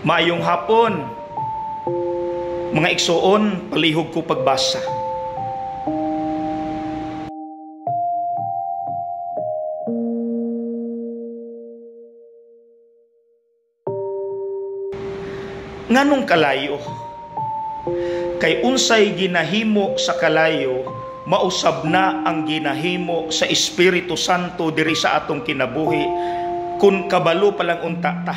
Maayong hapon, mga igsoon, palihog ko pagbasa. Nganong kalayo? Kay unsay ginahimo sa kalayo, mausab na ang ginahimo sa Espiritu Santo diri sa atong kinabuhi, kun kabalo palang unta ta.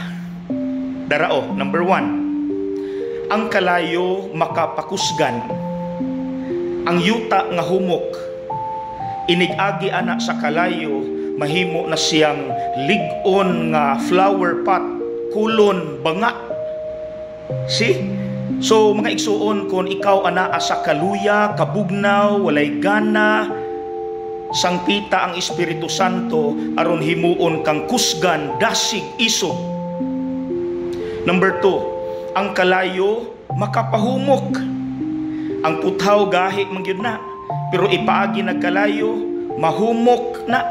Darao, number 1. Ang kalayo makapakusgan. Ang yuta nga humok, inigagi ana sa kalayo, mahimo na siyang lig-on nga flower pot, kulon, banga. See? So mga igsuon, kung ikaw anaa sa kaluya, kabugnaw, walay gana, sangpita ang Espiritu Santo aron himuon kang kusgan, dasig, isog. Number 2, ang kalayo makapahumok. Ang puthaw gahi man gyud na, pero ipaagi nagkalayo mahumok na.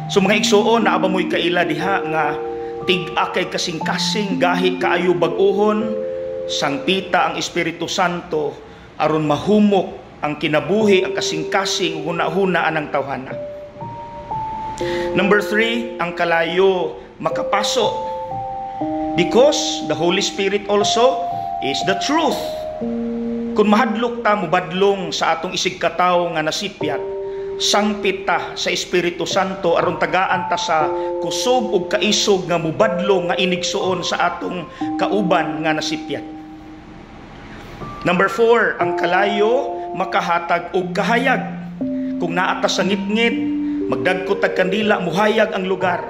So mga igsuon, naaba mo'y kaila diha nga tig-akay kasing-kasing gahi kaayo bag-ohon, sangpita ang Espiritu Santo aron mahumok ang kinabuhi, ang kasing-kasing huna-huna anang tawhana. Number 3, ang kalayo makapaso. Because the Holy Spirit also is the truth. Kung mahadlok ta mubadlong sa atong isig katawo nga nasipyat, sangpit ta sa Espiritu Santo aron tagaan ta sa kusog ug kaisog nga mubadlong nga inigsuon sa atong kauban nga nasipyat. Number 4, ang kalayo makahatag og kahayag. Kung naa ta sa ngit-ngit, magdagko tag kandila, muhayag ang lugar.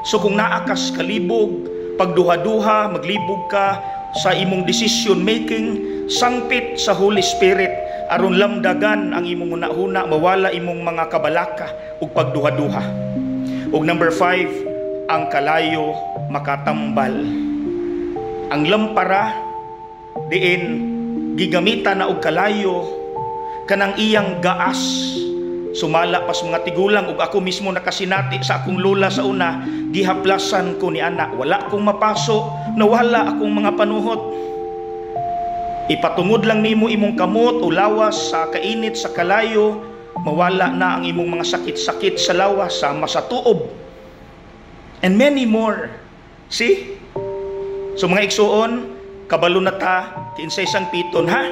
So kung naa ka sa kalibog, pagduha-duha, maglibog ka sa imong decision making, sangpit sa Holy Spirit aron lamdagan ang imong hunahuna, mawala imong mga kabalaka ug pagduha-duha. Ug number 5, ang kalayo makatambal. Ang lampara diin gigamita na og kalayo, kanang iyang gaas sumala pas mga tigulang ug ako mismo nakasinati sa akong lola sa una, gihaplasan ko ni anak, wala akong mapaso, nawala akong mga panuhot. Ipatungod lang nimo imong kamot o lawas sa kainit sa kalayo, mawala na ang imong mga sakit-sakit sa lawas, sama sa tuob, and many more. See? So mga igsuon, kabalo na ta kinsay sang piton, ha?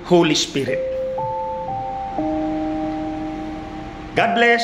Holy Spirit. God bless.